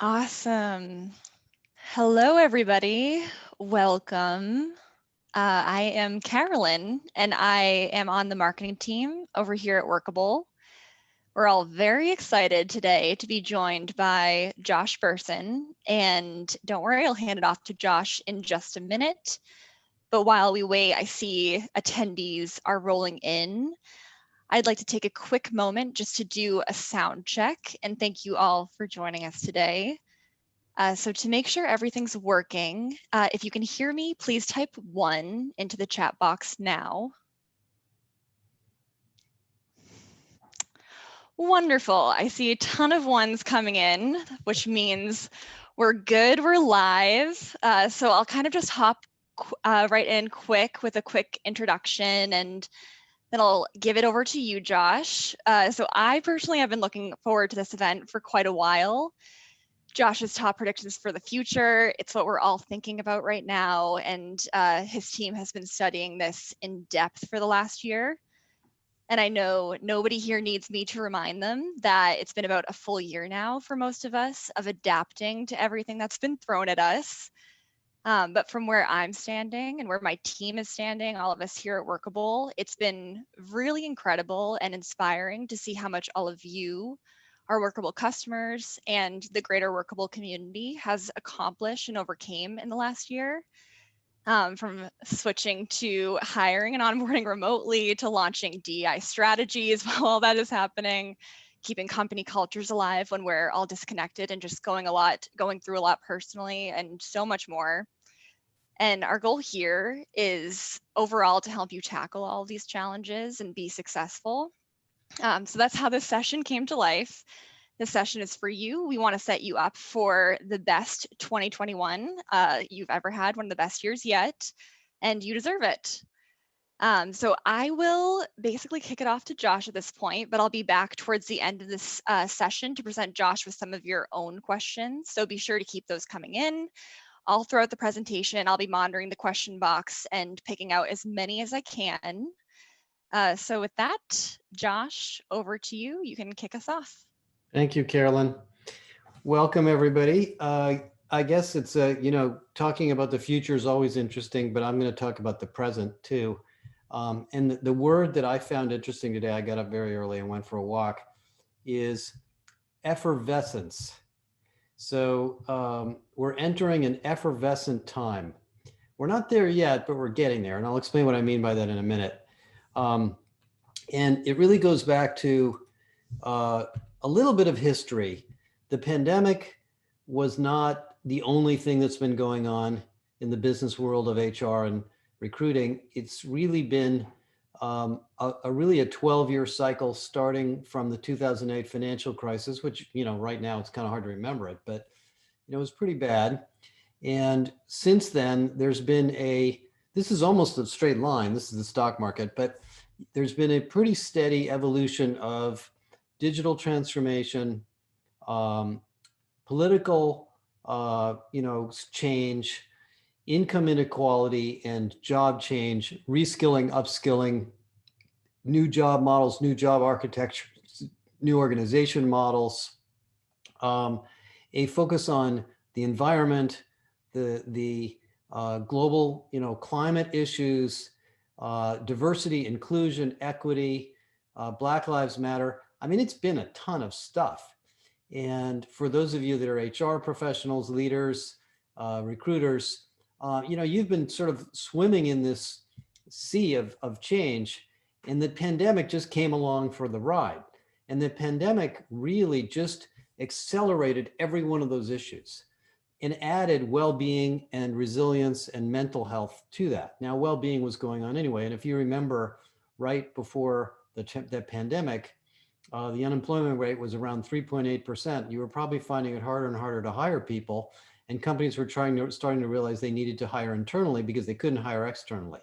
Awesome. Hello, everybody. Welcome. I am Carolyn, and I am on the marketing team over here at Workable. We're all very excited today to be joined by Josh Bersin. And don't worry, I'll hand it off to Josh in just a minute. But while we wait, I see attendees are rolling in. I'd like to take a quick moment just to do a sound check and thank you all for joining us today. So to make sure everything's working, if you can hear me, please type 1 into the chat box now. Wonderful. I see a ton of ones coming in, which means we're good, we're live. So I'll kind of just hop right in quick with a quick introduction, and then I'll give it over to you, Josh. So I personally have been looking forward to this event for quite a while. Josh's top predictions for the future. It's what we're all thinking about right now. And his team has been studying this in depth for the last year. And I know nobody here needs me to remind them that it's been about a full year now for most of us of adapting to everything that's been thrown at us. But from where I'm standing and where my team is standing, all of us here at Workable, it's been really incredible and inspiring to see how much all of you, our Workable customers, and the greater Workable community has accomplished and overcame in the last year. From switching to hiring and onboarding remotely to launching DEI strategies while all that is happening, keeping company cultures alive when we're all disconnected and just going through a lot personally, and so much more. And our goal here is overall to help you tackle all of these challenges and be successful. So that's how this session came to life. This session is for you. We want to set you up for the best 2021 you've ever had, one of the best years yet, and you deserve it. So I will basically kick it off to Josh at this point, but I'll be back towards the end of this session to present Josh with some of your own questions. So be sure to keep those coming in. All throughout the presentation, I'll be monitoring the question box and picking out as many as I can. So with that, Josh, over to you. You can kick us off. Thank you, Carolyn. Welcome, everybody. I guess it's, talking about the future is always interesting, but I'm going to talk about the present too. And the word that I found interesting today, I got up very early and went for a walk, is effervescence. So we're entering an effervescent time. We're not there yet, but we're getting there. And I'll explain what I mean by that in a minute. And it really goes back to a little bit of history. The pandemic was not the only thing that's been going on in the business world of HR and recruiting. It's really been really a 12-year cycle starting from the 2008 financial crisis, which, right now it's kind of hard to remember it, but it was pretty bad. And since then, there's been this is almost a straight line. This is the stock market, but there's been a pretty steady evolution of digital transformation, political, change, income inequality, and job change, reskilling, upskilling, new job models, new job architecture, new organization models, a focus on the environment, the global, climate issues, diversity, inclusion, equity, Black Lives Matter. I mean, it's been a ton of stuff. And for those of you that are HR professionals, leaders, recruiters, you've been sort of swimming in this sea of change, and the pandemic just came along for the ride. And the pandemic really just accelerated every one of those issues and added well-being and resilience and mental health to that. Now, well-being was going on anyway. And if you remember, right before the pandemic, the unemployment rate was around 3.8%. You were probably finding it harder and harder to hire people, and companies were starting to realize they needed to hire internally because they couldn't hire externally.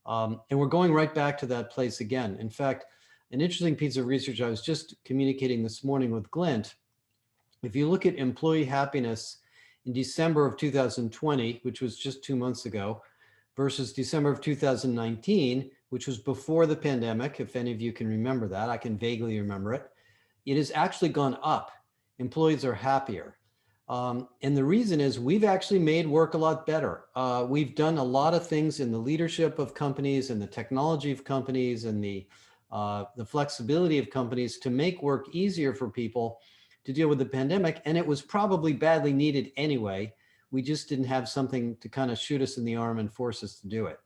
And we're going right back to that place again. In fact, an interesting piece of research I was just communicating this morning with Glint, if you look at employee happiness in December of 2020, which was just 2 months ago, versus December of 2019, which was before the pandemic, if any of you can remember that, I can vaguely remember it, it has actually gone up. Employees are happier. And the reason is we've actually made work a lot better. We've done a lot of things in the leadership of companies and the technology of companies and the flexibility of companies to make work easier for people to deal with the pandemic. And it was probably badly needed anyway. We just didn't have something to kind of shoot us in the arm and force us to do it.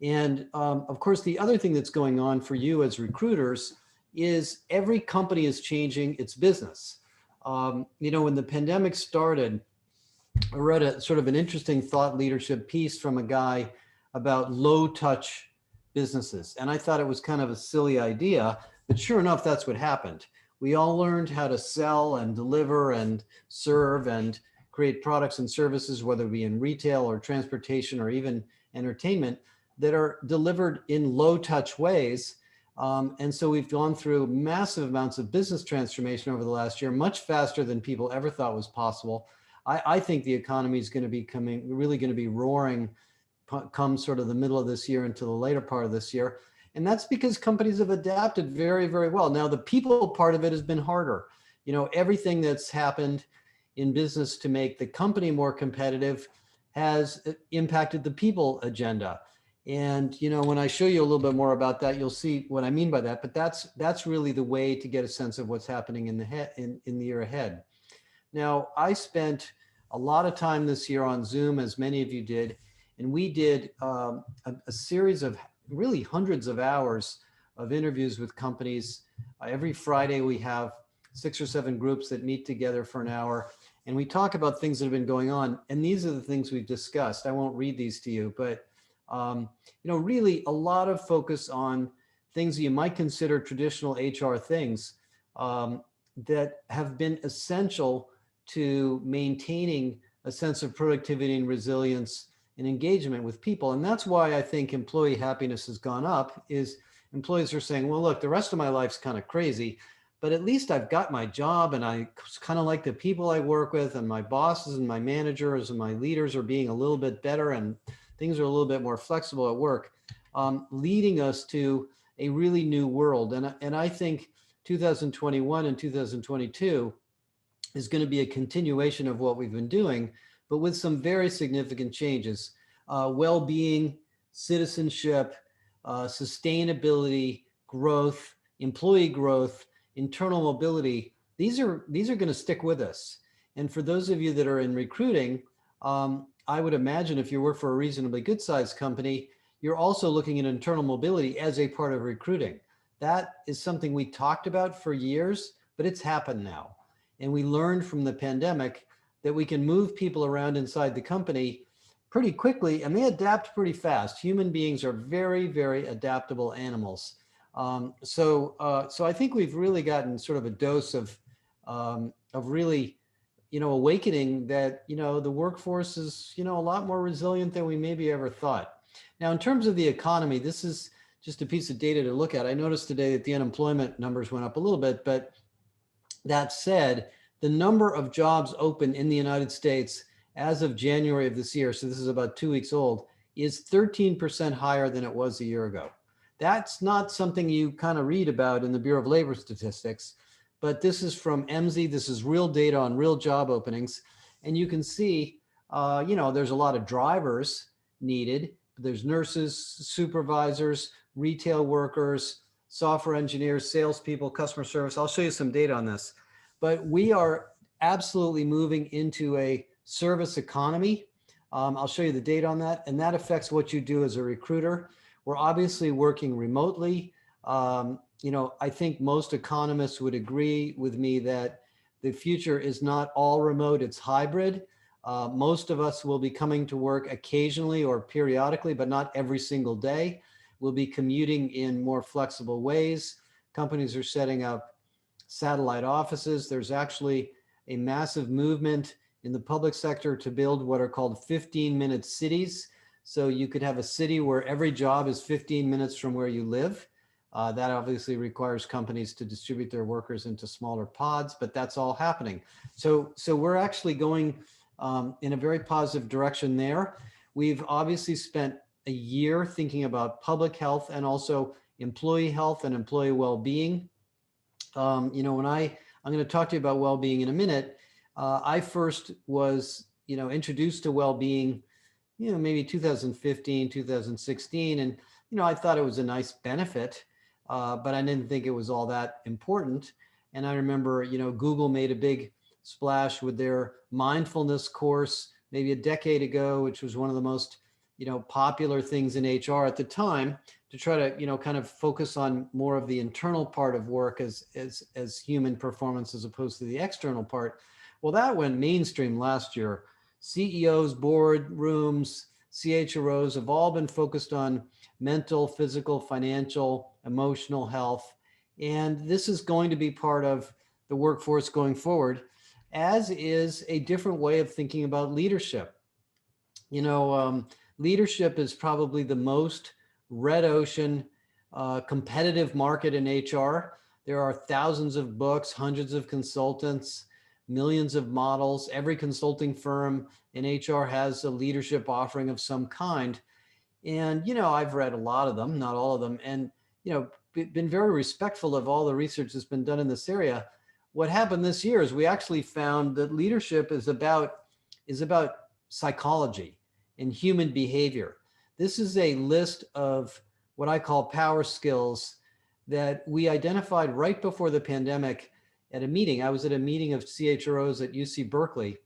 And of course, the other thing that's going on for you as recruiters is every company is changing its business. When the pandemic started, I read a sort of an interesting thought leadership piece from a guy about low touch businesses. And I thought it was kind of a silly idea, but sure enough, that's what happened. We all learned how to sell and deliver and serve and create products and services, whether it be in retail or transportation or even entertainment, that are delivered in low touch ways. And so we've gone through massive amounts of business transformation over the last year, much faster than people ever thought was possible. I think the economy is going to be really going to be roaring come sort of the middle of this year into the later part of this year. And that's because companies have adapted very, very well. Now, the people part of it has been harder. Everything that's happened in business to make the company more competitive has impacted the people agenda. And when I show you a little bit more about that, you'll see what I mean by that. But that's really the way to get a sense of what's happening in the year ahead. Now, I spent a lot of time this year on Zoom, as many of you did, and we did a series of really hundreds of hours of interviews with companies. Every Friday, we have 6 or 7 groups that meet together for an hour, and we talk about things that have been going on. And these are the things we've discussed. I won't read these to you, but really a lot of focus on things you might consider traditional HR things that have been essential to maintaining a sense of productivity and resilience and engagement with people. And that's why I think employee happiness has gone up, is employees are saying, well, look, the rest of my life's kind of crazy, but at least I've got my job and I kind of like the people I work with, and my bosses and my managers and my leaders are being a little bit better and things are a little bit more flexible at work, leading us to a really new world. And I think 2021 and 2022 is going to be a continuation of what we've been doing, but with some very significant changes. Well-being, citizenship, sustainability, growth, employee growth, internal mobility, these are going to stick with us. And for those of you that are in recruiting, I would imagine if you work for a reasonably good sized company, you're also looking at internal mobility as a part of recruiting. That is something we talked about for years, but it's happened now. And we learned from the pandemic that we can move people around inside the company pretty quickly, and they adapt pretty fast. Human beings are very, very adaptable animals. So I think we've really gotten sort of a dose of really, awakening that, the workforce is, a lot more resilient than we maybe ever thought. Now, in terms of the economy, this is just a piece of data to look at. I noticed today that the unemployment numbers went up a little bit, but that said, the number of jobs open in the United States as of January of this year, so this is about 2 weeks old, is 13% higher than it was a year ago. That's not something you kind of read about in the Bureau of Labor Statistics, but this is from MZ. This is real data on real job openings. And you can see, there's a lot of drivers needed. There's nurses, supervisors, retail workers, software engineers, salespeople, customer service. I'll show you some data on this. But we are absolutely moving into a service economy. I'll show you the data on that. And that affects what you do as a recruiter. We're obviously working remotely. I think most economists would agree with me that the future is not all remote, it's hybrid. Most of us will be coming to work occasionally or periodically, but not every single day. We'll be commuting in more flexible ways. Companies are setting up satellite offices. There's actually a massive movement in the public sector to build what are called 15-minute cities. So you could have a city where every job is 15 minutes from where you live. That obviously requires companies to distribute their workers into smaller pods, but that's all happening. So we're actually going in a very positive direction there. We've obviously spent a year thinking about public health and also employee health and employee well-being. I'm going to talk to you about well-being in a minute. I first was, introduced to well-being, maybe 2015, 2016. And, I thought it was a nice benefit, but I didn't think it was all that important. And I remember, Google made a big splash with their mindfulness course maybe a decade ago, which was one of the most, popular things in HR at the time, to try to, kind of focus on more of the internal part of work as human performance as opposed to the external part. Well, that went mainstream last year. CEOs, board rooms, CHROs have all been focused on mental, physical, financial, emotional health. And this is going to be part of the workforce going forward, as is a different way of thinking about leadership. Leadership is probably the most red ocean competitive market in HR. There are thousands of books, hundreds of consultants, millions of models. Every consulting firm in HR has a leadership offering of some kind. And, I've read a lot of them, not all of them, and, been very respectful of all the research that's been done in this area. What happened this year is we actually found that leadership is about psychology and human behavior. This is a list of what I call power skills that we identified right before the pandemic at a meeting. I was at a meeting of CHROs at UC Berkeley,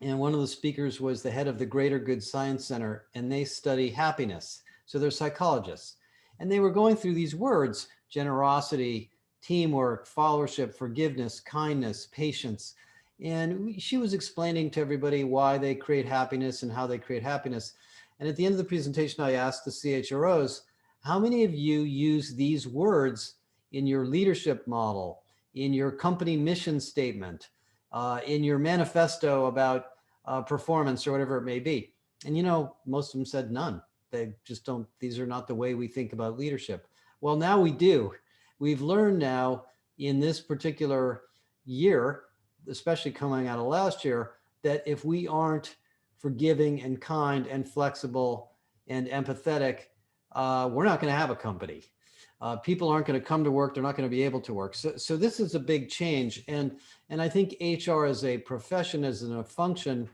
and one of the speakers was the head of the Greater Good Science Center, and they study happiness. So they're psychologists. And they were going through these words: generosity, teamwork, followership, forgiveness, kindness, patience. And she was explaining to everybody why they create happiness and how they create happiness. And at the end of the presentation, I asked the CHROs, how many of you use these words in your leadership model, in your company mission statement, in your manifesto about performance or whatever it may be? And, most of them said none. They just don't, these are not the way we think about leadership. Well, now we do. We've learned now in this particular year, especially coming out of last year, that if we aren't forgiving and kind and flexible and empathetic, we're not going to have a company. People aren't going to come to work. They're not going to be able to work. So this is a big change. And I think HR as a profession, as a function,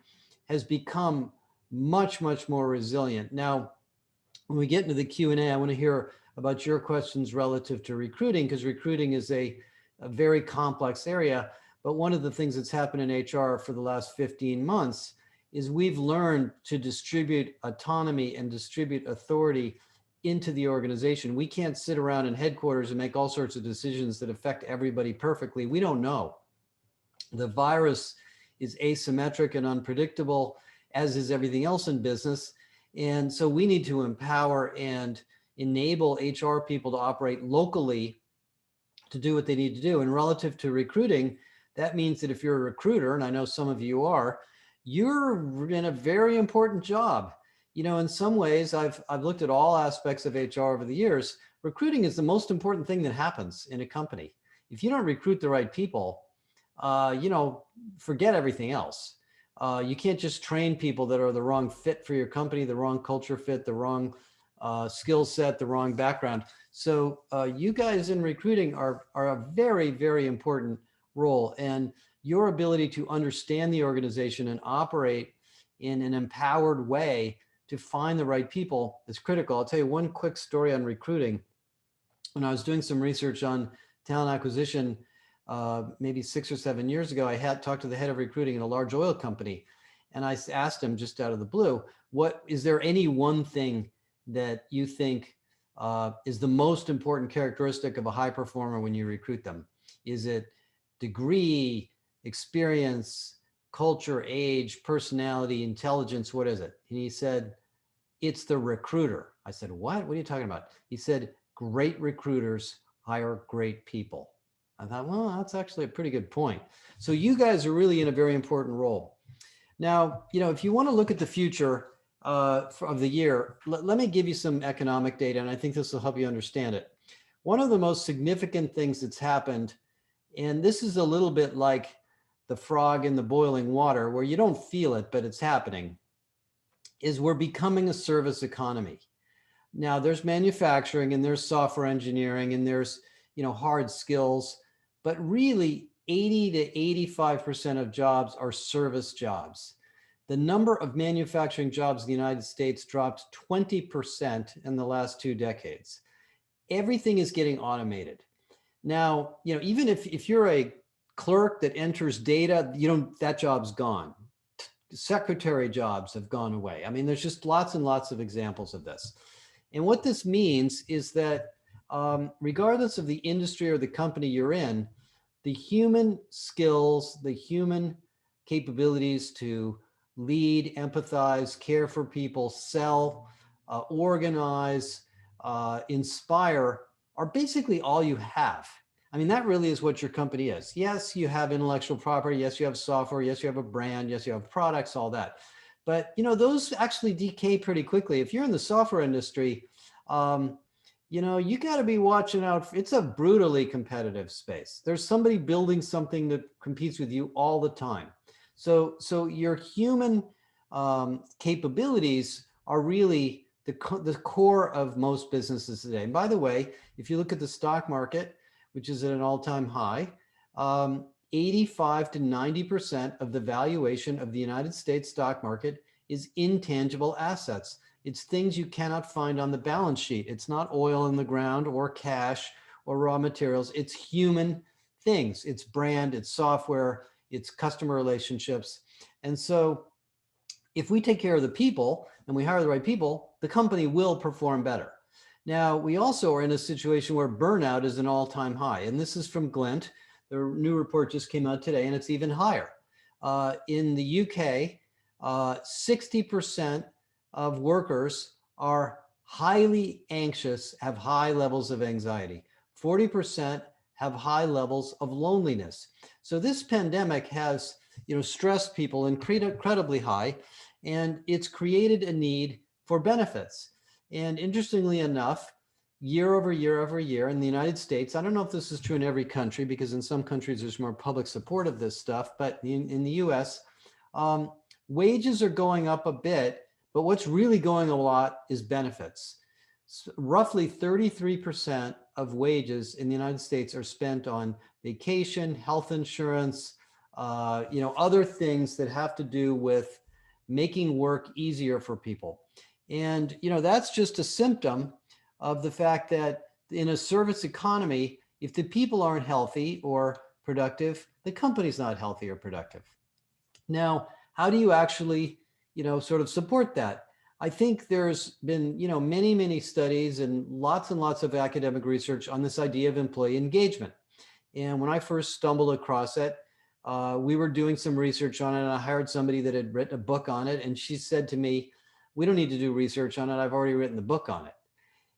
has become much, much more resilient. Now, when we get into the Q&A, I want to hear about your questions relative to recruiting, because recruiting is a very complex area. But one of the things that's happened in HR for the last 15 months is we've learned to distribute autonomy and distribute authority into the organization. We can't sit around in headquarters and make all sorts of decisions that affect everybody perfectly. We don't know. The virus is asymmetric and unpredictable, as is everything else in business. And so we need to empower and enable HR people to operate locally to do what they need to do. And relative to recruiting, that means that if you're a recruiter, and I know some of you are, you're in a very important job. In some ways, I've looked at all aspects of HR over the years. Recruiting is the most important thing that happens in a company. If you don't recruit the right people, forget everything else. You can't just train people that are the wrong fit for your company, the wrong culture fit, the wrong skill set, the wrong background. So you guys in recruiting are a very, very important role. And your ability to understand the organization and operate in an empowered way to find the right people is critical. I'll tell you one quick story on recruiting. When I was doing some research on talent acquisition, maybe 6 or 7 years ago, I had talked to the head of recruiting in a large oil company. And I asked him just out of the blue, is there any one thing that you think is the most important characteristic of a high performer when you recruit them? Is it degree, experience, culture, age, personality, intelligence? What is it? And he said, it's the recruiter. I said, what? What are you talking about? He said, great recruiters hire great people. I thought, well, that's actually a pretty good point. So you guys are really in a very important role. Now, if you want to look at the future of the year, let me give you some economic data, and I think this will help you understand it. One of the most significant things that's happened, and this is a little bit like the frog in the boiling water, where you don't feel it, but it's happening, is we're becoming a service economy. Now, there's manufacturing and there's software engineering and there's hard skills, but really 80 to 85% of jobs are service jobs. The number of manufacturing jobs in the United States dropped 20% in the last 2 decades. Everything is getting automated. Now, even if you're a clerk that enters data, that job's gone. Secretary jobs have gone away. I mean, there's just lots and lots of examples of this. And what this means is that regardless of the industry or the company you're in, the human skills, the human capabilities to lead, empathize, care for people, sell, organize, inspire are basically all you have. I mean, that really is what your company is. Yes, you have intellectual property. Yes, you have software. Yes, you have a brand. Yes, you have products, all that. But, those actually decay pretty quickly. If you're in the software industry, you got to be watching out. It's a brutally competitive space. There's somebody building something that competes with you all the time. So your human capabilities are really the core of most businesses today. And by the way, if you look at the stock market, which is at an all-time high, 85 to 90% of the valuation of the United States stock market is intangible assets. It's things you cannot find on the balance sheet. It's not oil in the ground or cash or raw materials. It's human things. It's brand, it's software, it's customer relationships. And so if we take care of the people and we hire the right people, the company will perform better. Now, we also are in a situation where burnout is an all-time high. And this is from Glint. The new report just came out today, and it's even higher. In the UK, 60% of workers are highly anxious, have high levels of anxiety. 40% have high levels of loneliness. So this pandemic has, stressed people incredibly high, and it's created a need for benefits. And interestingly enough, year over year in the United States, I don't know if this is true in every country, because in some countries there's more public support of this stuff, but in the US, wages are going up a bit, but what's really going a lot is benefits. Roughly 33% of wages in the United States are spent on vacation, health insurance, other things that have to do with making work easier for people. And, that's just a symptom of the fact that in a service economy, if the people aren't healthy or productive, the company's not healthy or productive. Now, how do you actually, sort of support that? I think there's been, many studies and lots of academic research on this idea of employee engagement. And when I first stumbled across it, we were doing some research on it, and I hired somebody that had written a book on it. And she said to me, "We don't need to do research on it. I've already written the book on it."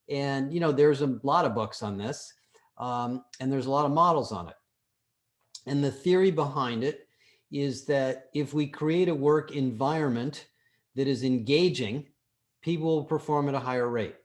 And, there's a lot of books on this, and there's a lot of models on it. And the theory behind it is that if we create a work environment that is engaging, people will perform at a higher rate.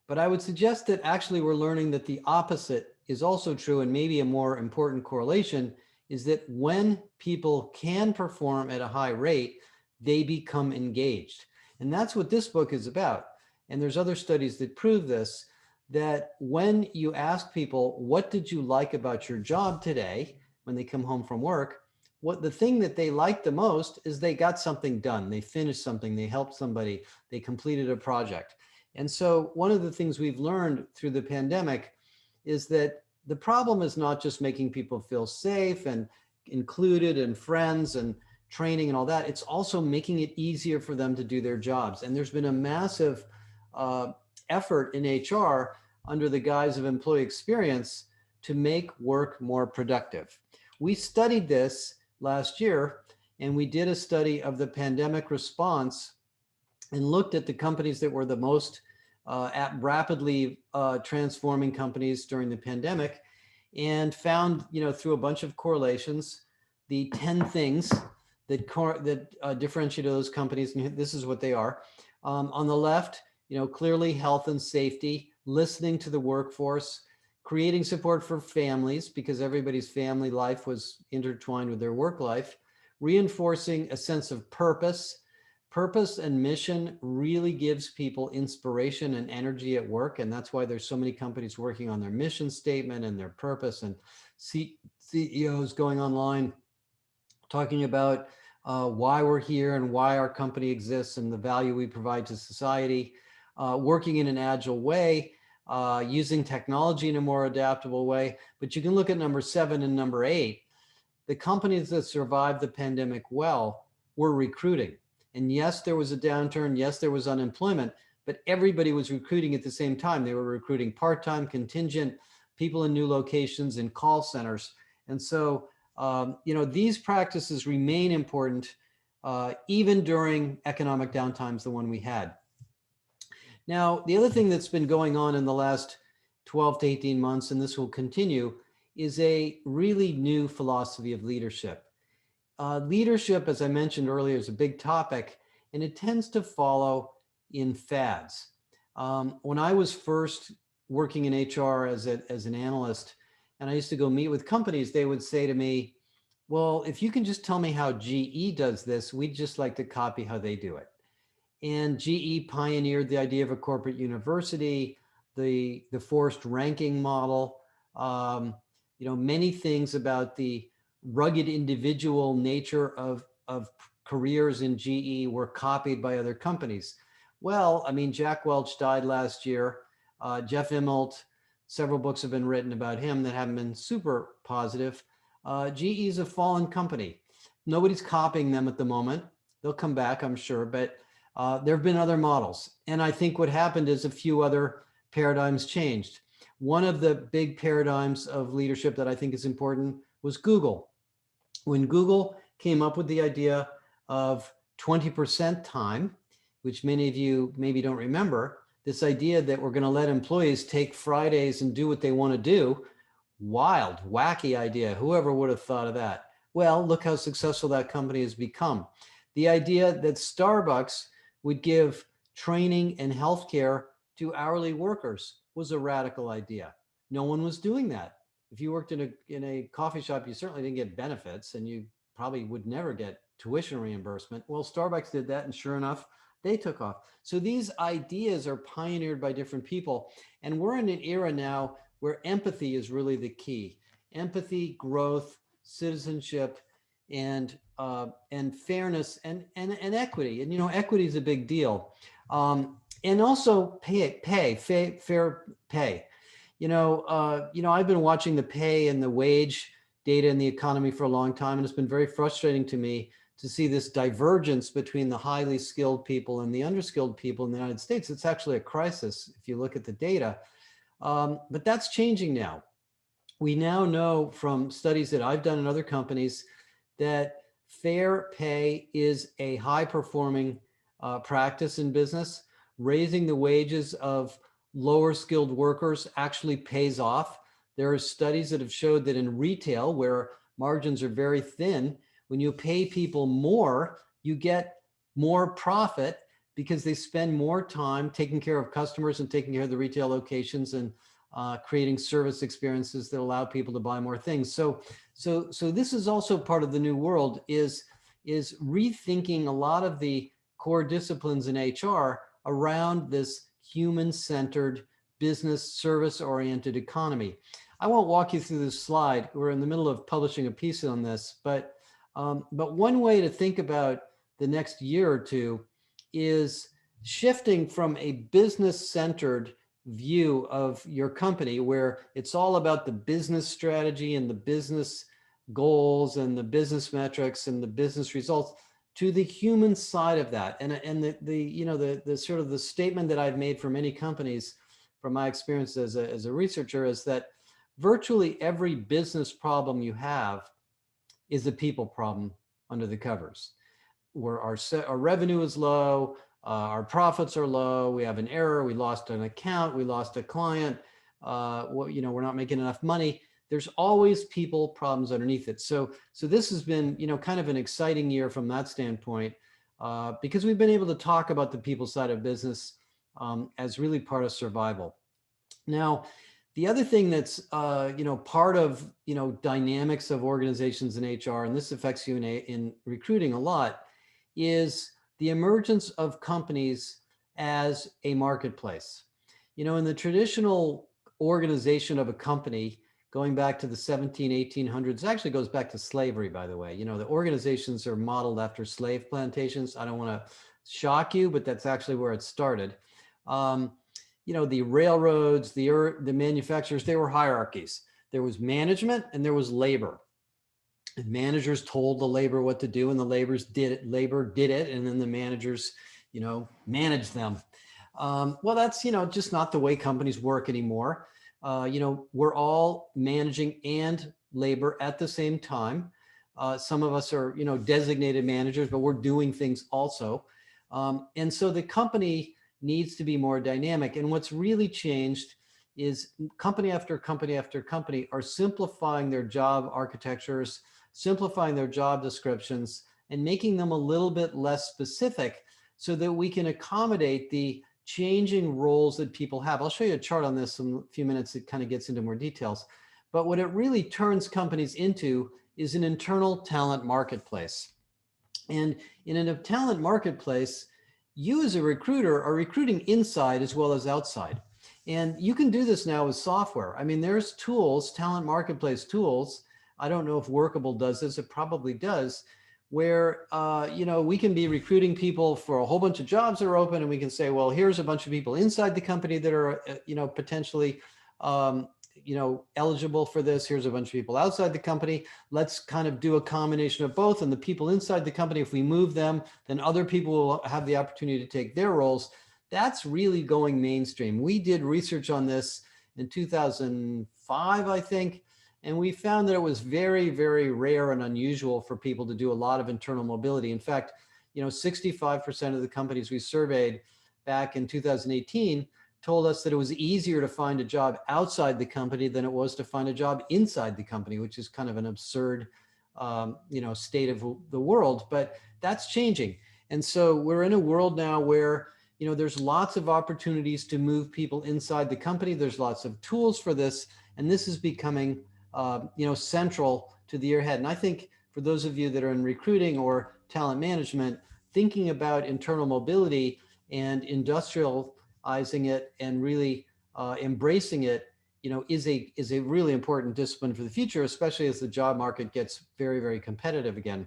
But I would suggest that actually we're learning that the opposite is also true, and maybe a more important correlation is that when people can perform at a high rate, they become engaged. And that's what this book is about. And there's other studies that prove this, that when you ask people, what did you like about your job today, when they come home from work, what the thing that they like the most is they got something done. They finished something, they helped somebody, they completed a project. And so one of the things we've learned through the pandemic is that the problem is not just making people feel safe and included and friends and training and all that. It's also making it easier for them to do their jobs. And there's been a massive effort in HR under the guise of employee experience to make work more productive. We studied this last year, and we did a study of the pandemic response and looked at the companies that were the most rapidly transforming companies during the pandemic, and found, through a bunch of correlations, the 10 things that differentiate those companies. And this is what they are. On the left, clearly health and safety, listening to the workforce, creating support for families because everybody's family life was intertwined with their work life, reinforcing a sense of purpose. Purpose and mission really gives people inspiration and energy at work. And that's why there's so many companies working on their mission statement and their purpose. And CEOs going online, talking about why we're here and why our company exists and the value we provide to society, working in an agile way, using technology in a more adaptable way. But you can look at number 7 and number 8. The companies that survived the pandemic well were recruiting. And yes, there was a downturn. Yes, there was unemployment, but everybody was recruiting at the same time. They were recruiting part-time, contingent, people in new locations, in call centers. And so, these practices remain important even during economic downtimes, the one we had. Now, the other thing that's been going on in the last 12 to 18 months, and this will continue, is a really new philosophy of leadership. Leadership, as I mentioned earlier, is a big topic, and it tends to follow in fads. When I was first working in HR as an analyst, and I used to go meet with companies, they would say to me, well, if you can just tell me how GE does this, we'd just like to copy how they do it. And GE pioneered the idea of a corporate university, the forced ranking model, many things about the rugged individual nature of careers in GE were copied by other companies. Well, I mean, Jack Welch died last year. Jeff Immelt, several books have been written about him that haven't been super positive. GE is a fallen company. Nobody's copying them at the moment. They'll come back, I'm sure, but there have been other models. And I think what happened is a few other paradigms changed. One of the big paradigms of leadership that I think is important was Google. When Google came up with the idea of 20% time, which many of you maybe don't remember, this idea that we're going to let employees take Fridays and do what they want to do, wild, wacky idea. Whoever would have thought of that? Well, look how successful that company has become. The idea that Starbucks would give training and healthcare to hourly workers was a radical idea. No one was doing that. If you worked in a coffee shop, you certainly didn't get benefits, and you probably would never get tuition reimbursement. Well, Starbucks did that, and sure enough, they took off. So these ideas are pioneered by different people, and we're in an era now where empathy is really the key. Empathy, growth, citizenship, and fairness and equity. And equity is a big deal. And also fair pay. I've been watching the pay and the wage data in the economy for a long time, and it's been very frustrating to me to see this divergence between the highly skilled people and the underskilled people in the United States. It's actually a crisis if you look at the data. But that's changing now. We now know from studies that I've done in other companies that fair pay is a high-performing practice in business. Raising the wages of lower skilled workers actually pays off. There are studies that have showed that in retail, where margins are very thin, when you pay people more, you get more profit because they spend more time taking care of customers and taking care of the retail locations and creating service experiences that allow people to buy more things. So this is also part of the new world, is rethinking a lot of the core disciplines in HR around this human-centered, business service-oriented economy. I won't walk you through this slide. We're in the middle of publishing a piece on this, but one way to think about the next year or two is shifting from a business-centered view of your company, where it's all about the business strategy and the business goals and the business metrics and the business results, to the human side of that. And the sort of the statement that I've made for many companies from my experience as a researcher is that virtually every business problem you have is a people problem under the covers, where our revenue is low, our profits are low, we have an error, we lost an account, we lost a client, we're not making enough money. There's always people problems underneath it. So this has been, kind of an exciting year from that standpoint, because we've been able to talk about the people side of business as really part of survival. Now, the other thing that's, part of, dynamics of organizations in HR, and this affects you in recruiting a lot, is the emergence of companies as a marketplace. In the traditional organization of a company, going back to the 1800s. It actually goes back to slavery, by the way. You know, the organizations are modeled after slave plantations. I don't want to shock you, but that's actually where it started. You know, the railroads, the manufacturers, they were hierarchies. There was management and there was labor. And managers told the labor what to do, and the labor did it, and then the managers, you know, managed them. Well, that's, you know, just not the way companies work anymore. You know, we're all managing and labor at the same time. Some of us are, you know, designated managers, but we're doing things also. And so the company needs to be more dynamic. And what's really changed is company after company after company are simplifying their job architectures, simplifying their job descriptions, and making them a little bit less specific so that we can accommodate the changing roles that people have. I'll show you a chart on this in a few minutes that kind of gets into more details. But what it really turns companies into is an internal talent marketplace. And in a talent marketplace, you as a recruiter are recruiting inside as well as outside. And you can do this now with software. I mean, there's tools, talent marketplace tools. I don't know if Workable does this, it probably does, where you know, we can be recruiting people for a whole bunch of jobs that are open, and we can say, well, here's a bunch of people inside the company that are you know, potentially you know, eligible for this. Here's a bunch of people outside the company. Let's kind of do a combination of both. And the people inside the company, if we move them, then other people will have the opportunity to take their roles. That's really going mainstream. We did research on this in 2005, I think, and we found that it was very, very rare and unusual for people to do a lot of internal mobility. In fact, you know, 65% of the companies we surveyed back in 2018 told us that it was easier to find a job outside the company than it was to find a job inside the company, which is kind of an absurd, you know, state of the world. But that's changing. And so we're in a world now where, you know, there's lots of opportunities to move people inside the company. There's lots of tools for this, and this is becoming you know, central to the year ahead. And I think for those of you that are in recruiting or talent management, thinking about internal mobility and industrializing it and really embracing it, you know, is a really important discipline for the future, especially as the job market gets very, very competitive again.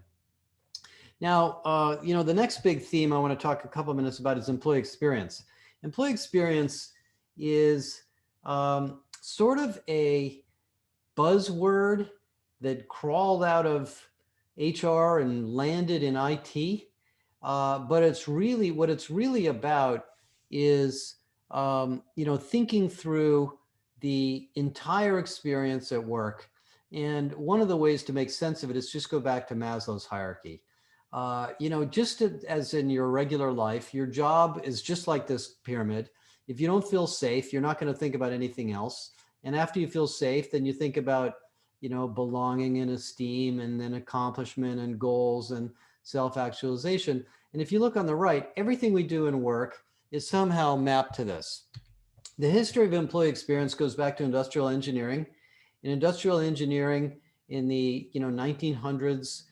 Now, you know, the next big theme I want to talk a couple of minutes about is employee experience. Employee experience is sort of a buzzword that crawled out of HR and landed in IT. But it's really, what it's really about is, you know, thinking through the entire experience at work. And one of the ways to make sense of it is just go back to Maslow's hierarchy. You know, just as in your regular life, your job is just like this pyramid. If you don't feel safe, you're not going to think about anything else. And after you feel safe, then you think about, you know, belonging and esteem, and then accomplishment and goals and self-actualization. And if you look on the right, everything we do in work is somehow mapped to this. The history of employee experience goes back to industrial engineering. In industrial engineering in the, you know, 1900s,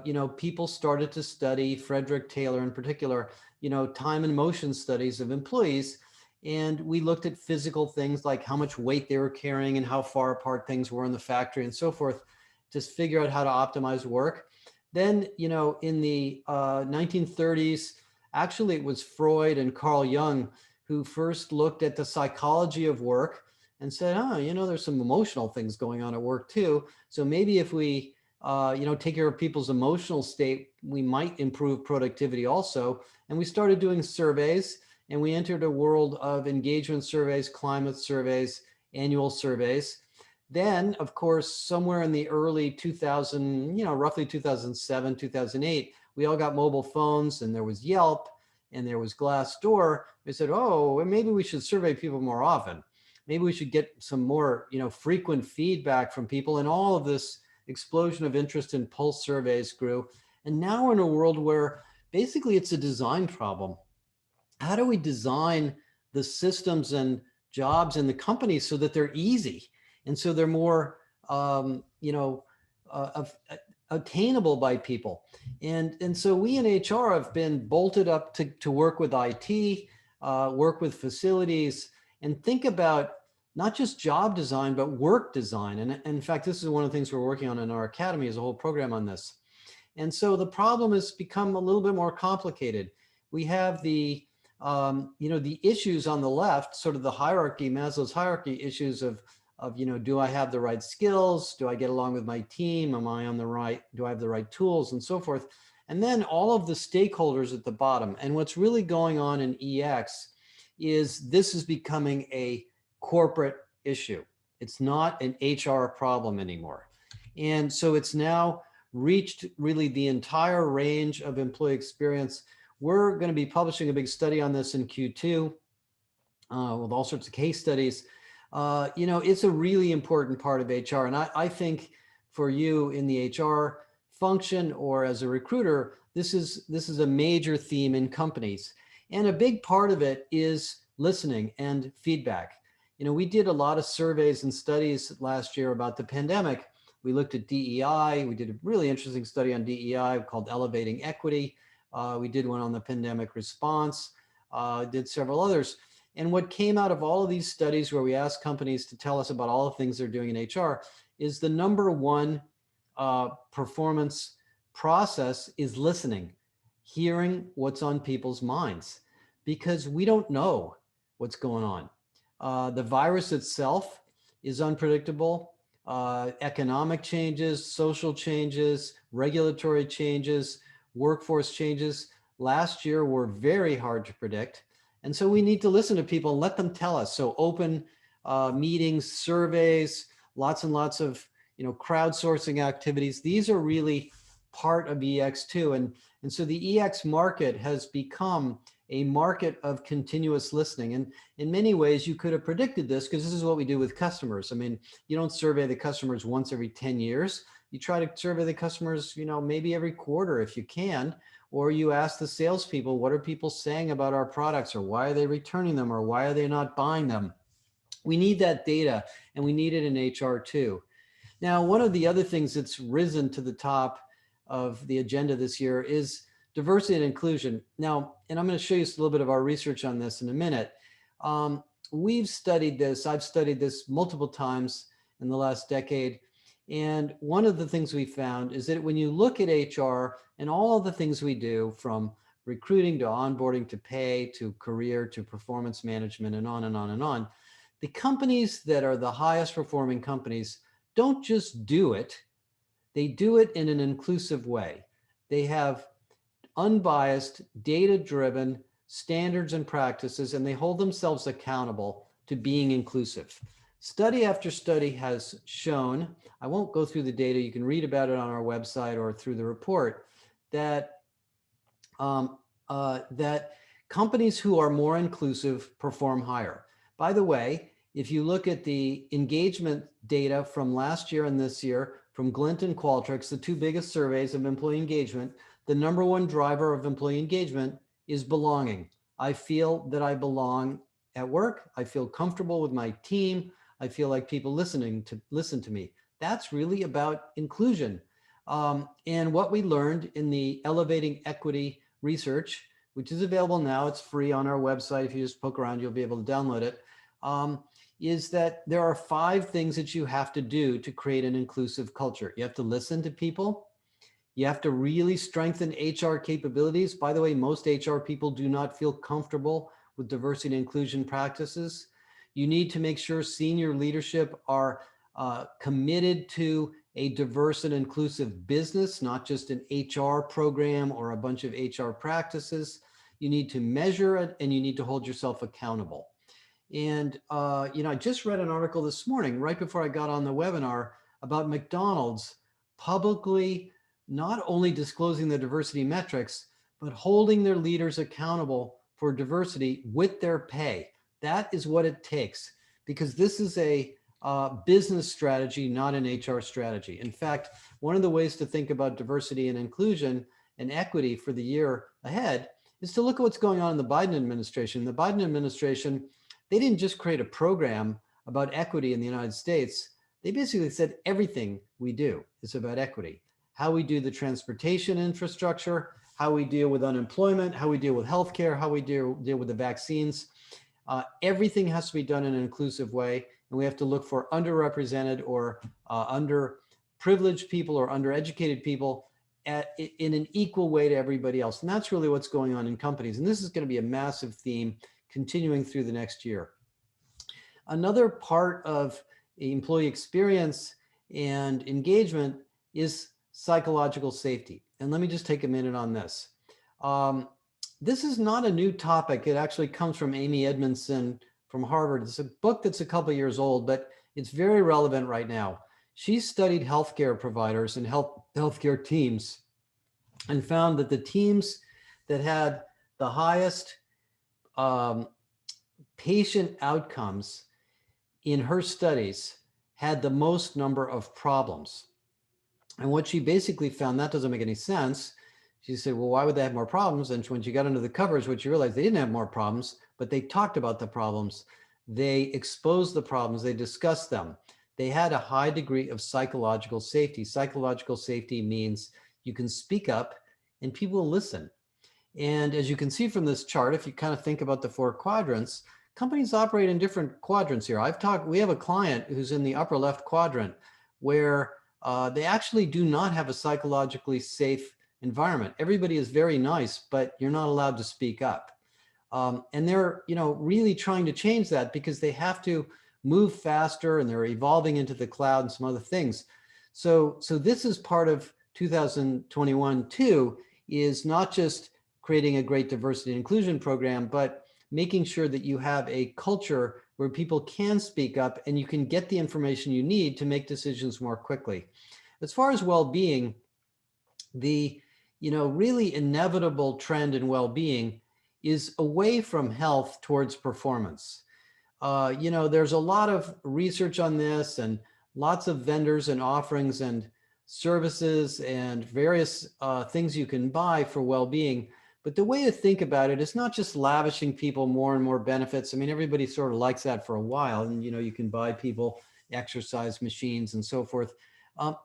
you know, people started to study, Frederick Taylor in particular, you know, time and motion studies of employees. And we looked at physical things like how much weight they were carrying and how far apart things were in the factory and so forth, to figure out how to optimize work. Then, you know, in the 1930s, actually it was Freud and Carl Jung who first looked at the psychology of work and said, oh, you know, there's some emotional things going on at work too. So maybe if we, you know, take care of people's emotional state, we might improve productivity also. And we started doing surveys. And we entered a world of engagement surveys, climate surveys, annual surveys. Then, of course, somewhere in the early 2000, you know, roughly 2007, 2008, we all got mobile phones, and there was Yelp and there was Glassdoor. We said, oh, maybe we should survey people more often. Maybe we should get some more, you know, frequent feedback from people. And all of this explosion of interest in pulse surveys grew. And now we're in a world where basically it's a design problem. How do we design the systems and jobs in the company so that they're easy and so they're more, you know, attainable by people? And so we in HR have been bolted up to work with IT, work with facilities, and think about not just job design, but work design. And in fact, this is one of the things we're working on in our academy, is a whole program on this. And so the problem has become a little bit more complicated. We have the, the issues on the left, sort of the hierarchy, Maslow's hierarchy issues of, do I have the right skills? Do I get along with my team? Am I on the right, do I have the right tools and so forth? And then all of the stakeholders at the bottom. And what's really going on in EX is this is becoming a corporate issue. It's not an HR problem anymore. And so it's now reached really the entire range of employee experience. We're going to be publishing a big study on this in Q2 with all sorts of case studies. It's a really important part of HR. And I think for you in the HR function or as a recruiter, this is a major theme in companies. And a big part of it is listening and feedback. We did a lot of surveys and studies last year about the pandemic. We looked at DEI. We did a really interesting study on DEI called Elevating Equity. We did one on the pandemic response, did several others. And what came out of all of these studies where we asked companies to tell us about all the things they're doing in HR is the number one performance process is listening, hearing what's on people's minds, because we don't know what's going on. The virus itself is unpredictable. Economic changes, social changes, regulatory changes, workforce changes last year were very hard to predict. And so we need to listen to people and let them tell us. So open meetings, surveys, lots and lots of crowdsourcing activities. These are really part of EX2. And so the EX market has become a market of continuous listening. And in many ways, you could have predicted this because this is what we do with customers. I mean, you don't survey the customers once every 10 years. You try to survey the customers, maybe every quarter if you can, or you ask the salespeople, what are people saying about our products, or why are they returning them, or why are they not buying them? We need that data, and we need it in HR too. Now, one of the other things that's risen to the top of the agenda this year is diversity and inclusion. Now, and I'm going to show you a little bit of our research on this in a minute. We've studied this. I've studied this multiple times in the last decade. And one of the things we found is that when you look at HR and all of the things we do, from recruiting to onboarding to pay to career to performance management and on and on and on, the companies that are the highest performing companies don't just do it. They do it in an inclusive way. They have unbiased, data-driven standards and practices, and they hold themselves accountable to being inclusive. Study after study has shown, I won't go through the data, you can read about it on our website or through the report, that that companies who are more inclusive perform higher. By the way, if you look at the engagement data from last year and this year, from Glint and Qualtrics, the two biggest surveys of employee engagement, the number one driver of employee engagement is belonging. I feel that I belong at work. I feel comfortable with my team. I feel like people listen to me. That's really about inclusion. And what we learned in the Elevating Equity research, which is available now, it's free on our website. If you just poke around, you'll be able to download it, is that there are 5 things that you have to do to create an inclusive culture. You have to listen to people. You have to really strengthen HR capabilities. By the way, most HR people do not feel comfortable with diversity and inclusion practices. You need to make sure senior leadership are committed to a diverse and inclusive business, not just an HR program or a bunch of HR practices. You need to measure it, and you need to hold yourself accountable. And I just read an article this morning, right before I got on the webinar, about McDonald's publicly not only disclosing the diversity metrics, but holding their leaders accountable for diversity with their pay. That is what it takes, because this is a business strategy, not an HR strategy. In fact, one of the ways to think about diversity and inclusion and equity for the year ahead is to look at what's going on in the Biden administration. The Biden administration, they didn't just create a program about equity in the United States. They basically said everything we do is about equity. How we do the transportation infrastructure, how we deal with unemployment, how we deal with healthcare, how we deal with the vaccines. Everything has to be done in an inclusive way. and we have to look for underrepresented or underprivileged people or undereducated people in an equal way to everybody else. And that's really what's going on in companies. And this is going to be a massive theme continuing through the next year. Another part of employee experience and engagement is psychological safety. And let me just take a minute on this. This is not a new topic. It actually comes from Amy Edmondson from Harvard. It's a book that's a couple years old, but it's very relevant right now. She studied healthcare providers and healthcare teams and found that the teams that had the highest patient outcomes in her studies had the most number of problems. And what she basically found, that doesn't make any sense. She said, well, why would they have more problems? And when she got under the covers, what she realized, they didn't have more problems, but they talked about the problems. They exposed the problems. They discussed them. They had a high degree of psychological safety. Psychological safety means you can speak up and people will listen. And as you can see from this chart, if you kind of think about the 4 quadrants, companies operate in different quadrants here. We have a client who's in the upper left quadrant where they actually do not have a psychologically safe environment. Everybody is very nice, but you're not allowed to speak up. And they're, really trying to change that because they have to move faster and they're evolving into the cloud and some other things. So this is part of 2021 too, is not just creating a great diversity and inclusion program, but making sure that you have a culture where people can speak up and you can get the information you need to make decisions more quickly. As far as well-being, the really inevitable trend in well-being is away from health towards performance. There's a lot of research on this and lots of vendors and offerings and services and various things you can buy for well-being. But the way to think about it is not just lavishing people more and more benefits. I mean, everybody sort of likes that for a while. And, you can buy people exercise machines and so forth.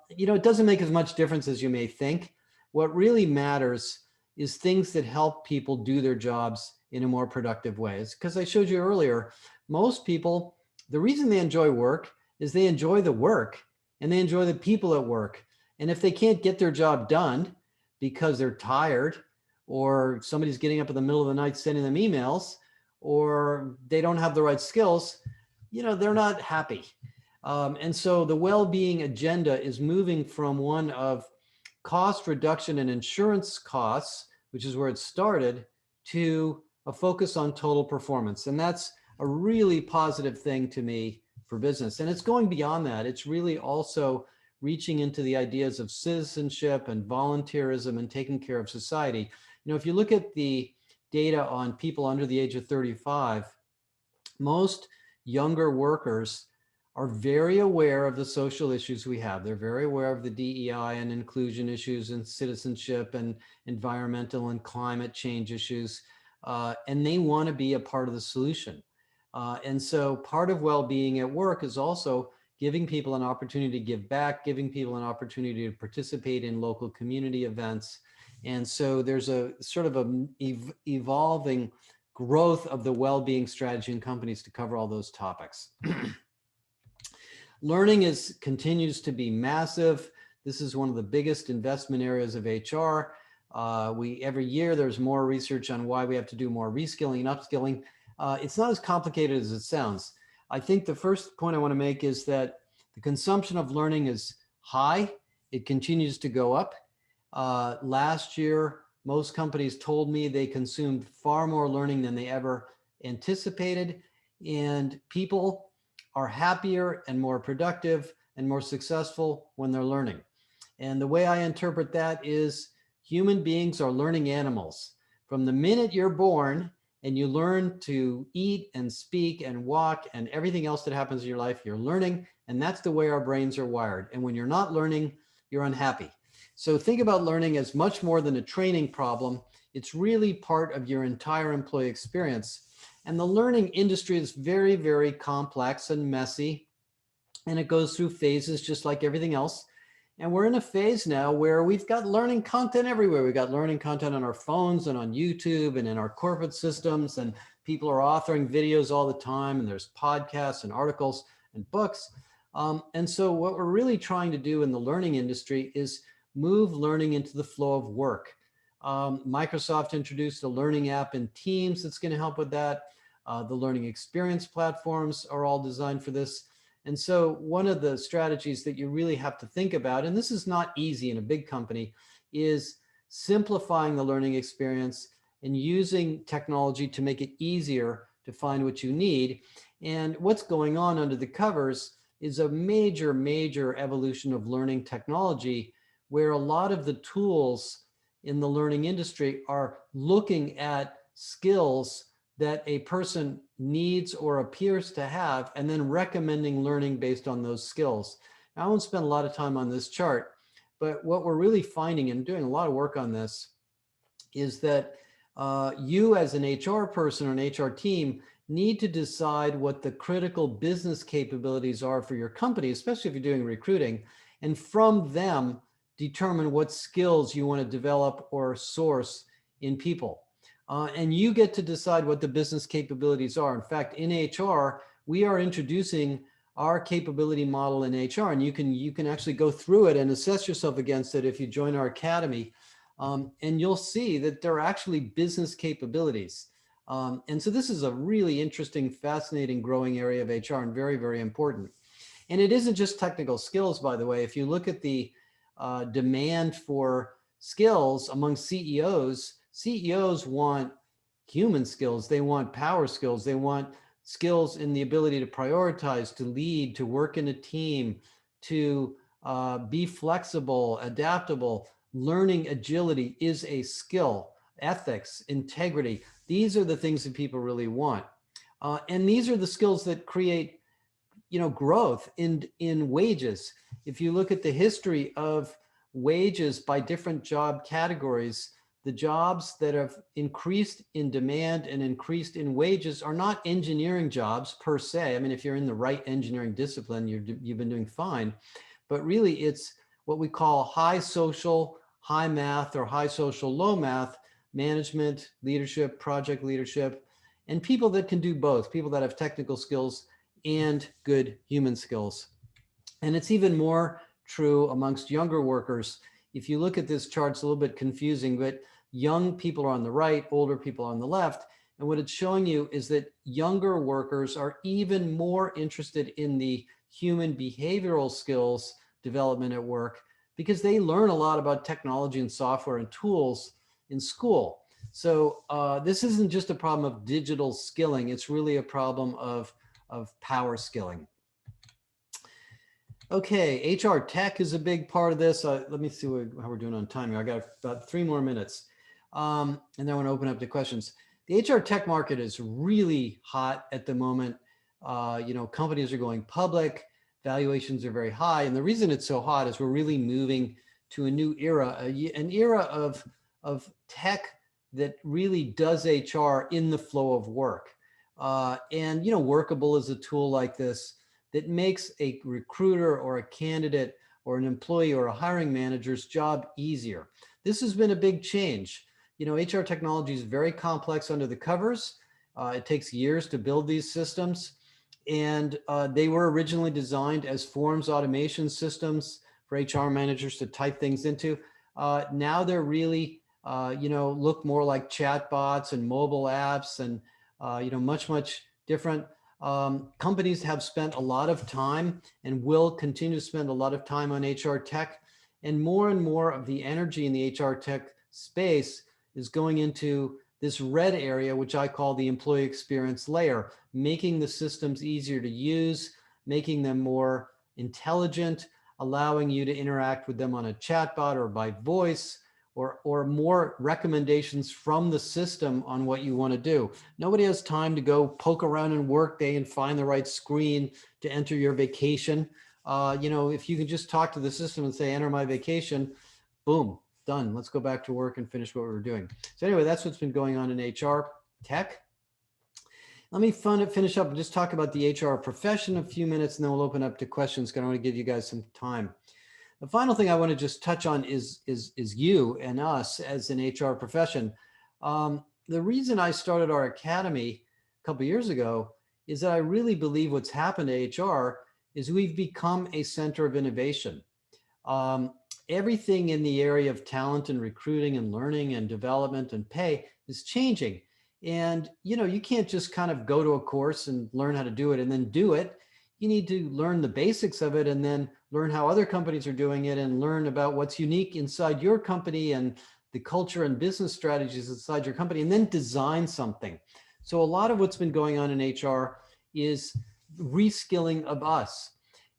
It doesn't make as much difference as you may think. What really matters is things that help people do their jobs in a more productive way. It's because I showed you earlier, most people, the reason they enjoy work is they enjoy the work and they enjoy the people at work. And if they can't get their job done because they're tired or somebody's getting up in the middle of the night sending them emails or they don't have the right skills, they're not happy. And so the well-being agenda is moving from one of cost reduction and insurance costs, which is where it started, to a focus on total performance. And that's a really positive thing to me for business. And it's going beyond that. It's really also reaching into the ideas of citizenship and volunteerism and taking care of society. If you look at the data on people under the age of 35, most younger workers are very aware of the social issues we have. They're very aware of the DEI and inclusion issues and citizenship and environmental and climate change issues. And they want to be a part of the solution. And so part of well-being at work is also giving people an opportunity to give back, giving people an opportunity to participate in local community events. And so there's a sort of a evolving growth of the well-being strategy in companies to cover all those topics. Learning continues to be massive. This is one of the biggest investment areas of HR. Every year there's more research on why we have to do more reskilling and upskilling. It's not as complicated as it sounds. I think the first point I want to make is that the consumption of learning is high. It continues to go up. Last year, most companies told me they consumed far more learning than they ever anticipated, and people are happier and more productive and more successful when they're learning. And the way I interpret that is human beings are learning animals. From the minute you're born and you learn to eat and speak and walk and everything else that happens in your life, you're learning, and that's the way our brains are wired. And when you're not learning, you're unhappy. So think about learning as much more than a training problem. It's really part of your entire employee experience. And the learning industry is very, very complex and messy, and it goes through phases just like everything else. And we're in a phase now where we've got learning content everywhere. We've got learning content on our phones and on YouTube and in our corporate systems, and people are authoring videos all the time, and there's podcasts and articles. and books. And so what we're really trying to do in the learning industry is move learning into the flow of work. Microsoft introduced a learning app in Teams that's going to help with that. The learning experience platforms are all designed for this. And so one of the strategies that you really have to think about, and this is not easy in a big company, is simplifying the learning experience and using technology to make it easier to find what you need. And what's going on under the covers is a major, major evolution of learning technology, where a lot of the tools in the learning industry are looking at skills that a person needs or appears to have, and then recommending learning based on those skills. Now, I won't spend a lot of time on this chart, but what we're really finding, and doing a lot of work on this, is that you as an HR person or an HR team need to decide what the critical business capabilities are for your company, especially if you're doing recruiting, and from them determine what skills you want to develop or source in people. And you get to decide what the business capabilities are. In fact, in HR, we are introducing our capability model in HR, and you can actually go through it and assess yourself against it if you join our academy. And you'll see that there are actually business capabilities. And so this is a really interesting, fascinating, growing area of HR, and very, very important. And it isn't just technical skills, by the way. If you look at the demand for skills among CEOs, CEOs want human skills. They want power skills. They want skills in the ability to prioritize, to lead, to work in a team, to be flexible, adaptable. Learning agility is a skill. Ethics, integrity. These are the things that people really want. And these are the skills that create, growth in wages. If you look at the history of wages by different job categories, the jobs that have increased in demand and increased in wages are not engineering jobs per se. I mean, if you're in the right engineering discipline, you've been doing fine. But really, it's what we call high social, high math, or high social, low math, management, leadership, project leadership, and people that can do both, people that have technical skills and good human skills. And it's even more true amongst younger workers. If you look at this chart, it's a little bit confusing, but young people are on the right, older people on the left. And what it's showing you is that younger workers are even more interested in the human behavioral skills development at work, because they learn a lot about technology and software and tools in school. So this isn't just a problem of digital skilling. It's really a problem of power skilling. Okay, HR tech is a big part of this. Let me see how we're doing on time here. I got about 3 more minutes. And then I want to open up to questions. The HR tech market is really hot at the moment. Companies are going public, valuations are very high. And the reason it's so hot is we're really moving to a new era, an era of tech that really does HR in the flow of work. And Workable is a tool like this that makes a recruiter or a candidate or an employee or a hiring manager's job easier. This has been a big change. HR technology is very complex under the covers. It takes years to build these systems. And they were originally designed as forms automation systems for HR managers to type things into. Now they're really, look more like chat bots and mobile apps and, much, much different. Companies have spent a lot of time and will continue to spend a lot of time on HR tech. And more of the energy in the HR tech space is going into this red area, which I call the employee experience layer, making the systems easier to use, making them more intelligent, allowing you to interact with them on a chatbot or by voice, or more recommendations from the system on what you want to do. Nobody has time to go poke around in Workday and find the right screen to enter your vacation. If you can just talk to the system and say, enter my vacation, boom, done. Let's go back to work and finish what we were doing. So anyway, that's what's been going on in HR tech. Let me finish up and just talk about the HR profession a few minutes, and then we'll open up to questions, because I want to give you guys some time. The final thing I want to just touch on is you and us as an HR profession. The reason I started our academy a couple of years ago is that I really believe what's happened to HR is we've become a center of innovation. Everything in the area of talent and recruiting and learning and development and pay is changing. And, you can't just kind of go to a course and learn how to do it and then do it. You need to learn the basics of it and then learn how other companies are doing it and learn about what's unique inside your company and the culture and business strategies inside your company, and then design something. So a lot of what's been going on in HR is reskilling of us.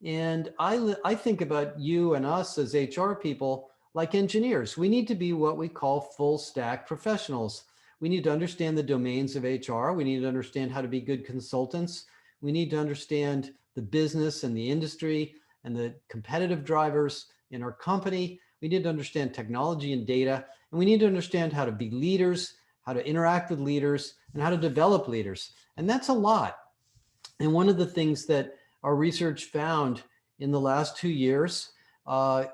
And I think about you and us as HR people like engineers. We need to be what we call full stack professionals. We need to understand the domains of HR. We need to understand how to be good consultants. We need to understand the business and the industry and the competitive drivers in our company. We need to understand technology and data. And we need to understand how to be leaders, how to interact with leaders, and how to develop leaders. And that's a lot. And one of the things that our research found in the last 2 years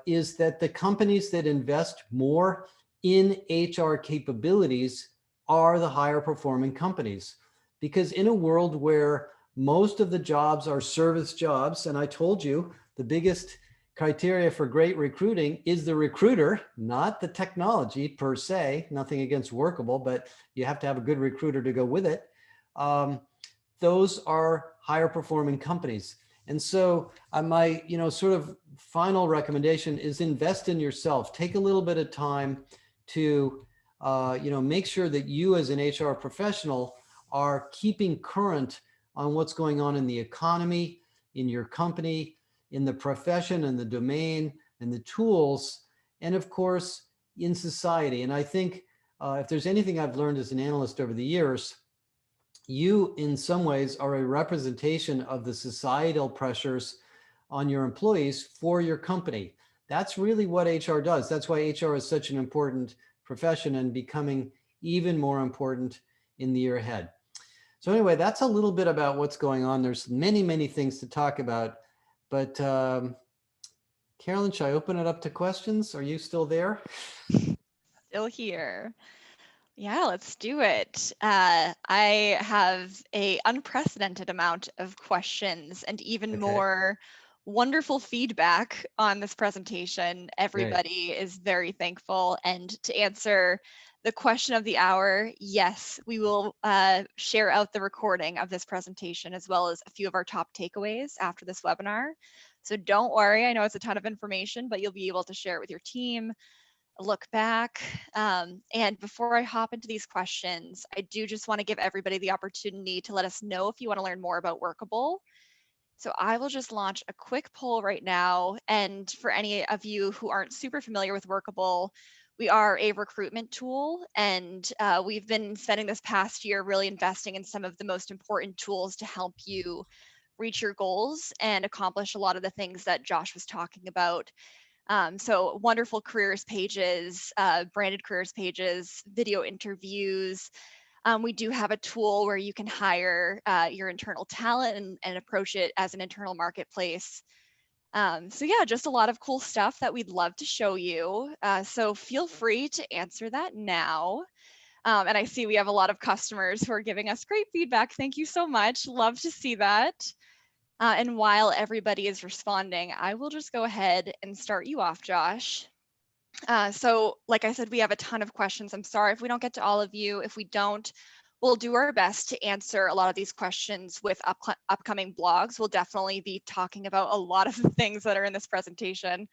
is that the companies that invest more in HR capabilities are the higher performing companies. Because in a world where most of the jobs are service jobs, and I told you the biggest criteria for great recruiting is the recruiter, not the technology per se. Nothing against Workable, but you have to have a good recruiter to go with it. Those are higher performing companies. And so my, sort of final recommendation is invest in yourself. Take a little bit of time to, make sure that you as an HR professional are keeping current on what's going on in the economy, in your company, in the profession and the domain and the tools, and of course, in society. And I think if there's anything I've learned as an analyst over the years, you in some ways are a representation of the societal pressures on your employees for your company. That's really what HR does. That's why HR is such an important profession and becoming even more important in the year ahead. So anyway, that's a little bit about what's going on. There's many, many things to talk about, but Carolyn, should I open it up to questions? Are you still there? Still here. Yeah, let's do it. I have a unprecedented amount of questions and even more wonderful feedback on this presentation. Everybody is very thankful. And to answer the question of the hour, yes, we will share out the recording of this presentation as well as a few of our top takeaways after this webinar. So don't worry, I know it's a ton of information, but you'll be able to share it with your team, look back. And before I hop into these questions, I do just want to give everybody the opportunity to let us know if you want to learn more about Workable. So I will just launch a quick poll right now. And for any of you who aren't super familiar with Workable, we are a recruitment tool, and we've been spending this past year really investing in some of the most important tools to help you reach your goals and accomplish a lot of the things that Josh was talking about. So wonderful careers pages, branded careers pages, video interviews. We do have a tool where you can hire your internal talent and approach it as an internal marketplace. So yeah, just a lot of cool stuff that we'd love to show you. So feel free to answer that now. And I see we have a lot of customers who are giving us great feedback. Thank you so much. Love to see that. And while everybody is responding, I will just go ahead and start you off, Josh. So like I said, we have a ton of questions. I'm sorry if we don't get to all of you. If we don't, we'll do our best to answer a lot of these questions with upcoming blogs. We'll definitely be talking about a lot of the things that are in this presentation.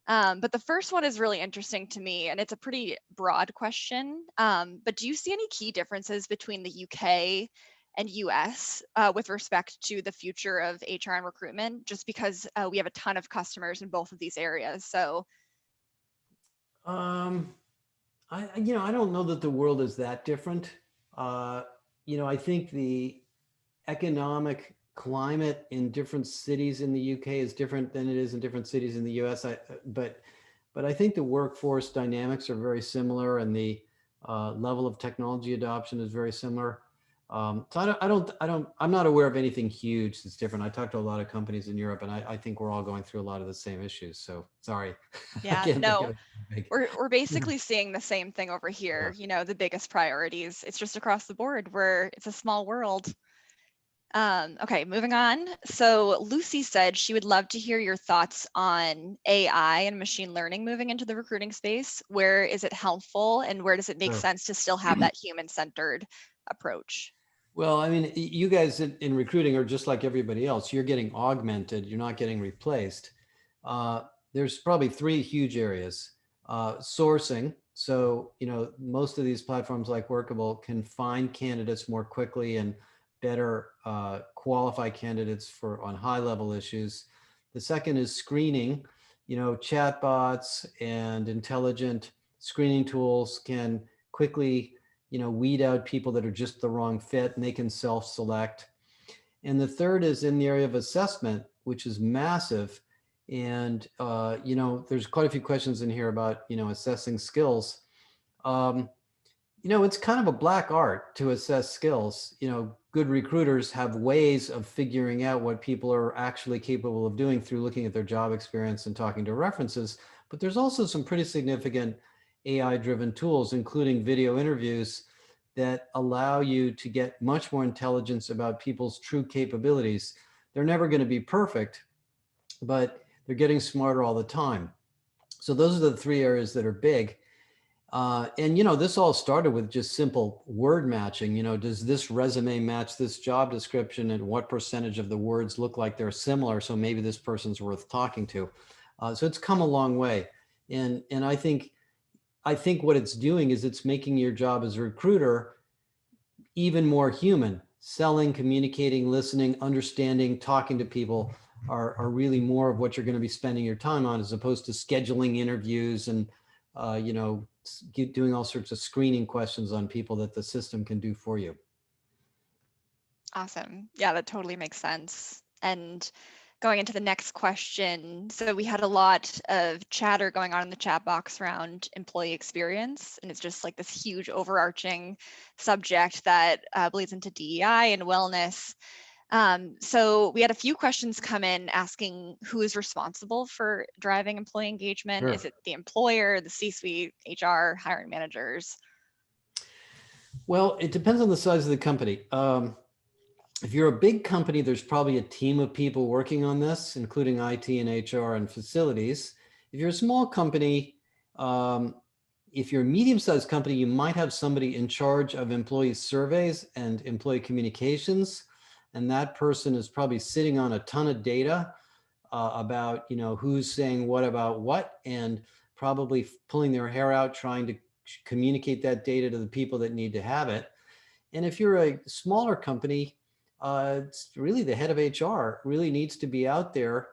But the first one is really interesting to me, and it's a pretty broad question. But do you see any key differences between the UK and US with respect to the future of HR and recruitment? Just because we have a ton of customers in both of these areas. So I don't know that the world is that different. I think the economic climate in different cities in the UK is different than it is in different cities in the US. But I think the workforce dynamics are very similar, and the level of technology adoption is very similar. So I'm not aware of anything huge that's different. I talked to a lot of companies in Europe, and I think we're all going through a lot of the same issues. So sorry. yeah, no, we're basically seeing the same thing over here. Yeah. You know, the biggest priorities. It's just across the board where it's a small world. Okay, moving on. So Lucy said she would love to hear your thoughts on AI and machine learning moving into the recruiting space. Where is it helpful, and where does it make Sure. sense to still have that human-centered approach? Well, I mean, you guys in recruiting are just like everybody else. You're getting augmented. You're not getting replaced. Uh, there's probably three huge areas. Sourcing. So, most of these platforms like Workable can find candidates more quickly and better qualify candidates for on high level issues. The second is screening. Chatbots and intelligent screening tools can quickly weed out people that are just the wrong fit, and they can self-select. And the third is in the area of assessment, which is massive. And, there's quite a few questions in here about, assessing skills. It's kind of a black art to assess skills. Good recruiters have ways of figuring out what people are actually capable of doing through looking at their job experience and talking to references. But there's also some pretty significant AI-driven tools, including video interviews, that allow you to get much more intelligence about people's true capabilities. They're never going to be perfect, but they're getting smarter all the time. So those are the three areas that are big. And this all started with just simple word matching. Does this resume match this job description, and what percentage of the words look like they're similar? So maybe this person's worth talking to. So it's come a long way. And I think what it's doing is it's making your job as a recruiter even more human. Selling, communicating, listening, understanding, talking to people are really more of what you're going to be spending your time on, as opposed to scheduling interviews and doing all sorts of screening questions on people that the system can do for you. Awesome. Yeah, that totally makes sense. And going into the next question, so we had a lot of chatter going on in the chat box around employee experience, and it's just like this huge overarching subject that bleeds into DEI and wellness. So we had a few questions come in asking who is responsible for driving employee engagement. Sure. Is it the employer, the C-suite, HR, hiring managers? Well, it depends on the size of the company. If you're a big company, there's probably a team of people working on this, including IT and HR and facilities. If you're a small company, if you're a medium-sized company, you might have somebody in charge of employee surveys and employee communications. And that person is probably sitting on a ton of data about, who's saying what about what, and probably pulling their hair out trying to communicate that data to the people that need to have it. And if you're a smaller company, it's really the head of HR really needs to be out there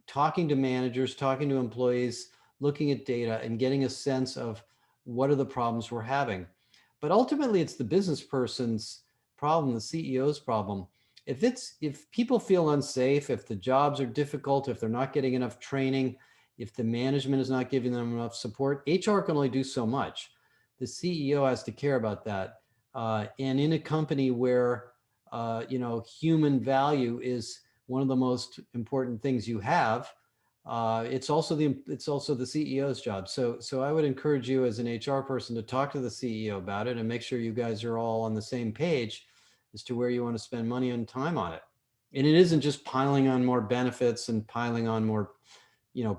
talking to managers, talking to employees, looking at data and getting a sense of what are the problems we're having. But ultimately, it's the business person's problem, the CEO's problem. If people feel unsafe, if the jobs are difficult, if they're not getting enough training, if the management is not giving them enough support, HR can only do so much. The CEO has to care about that. And in a company where human value is one of the most important things you have, it's also the CEO's job. So I would encourage you as an HR person to talk to the CEO about it and make sure you guys are all on the same page as to where you want to spend money and time on it. And it isn't just piling on more benefits and piling on more,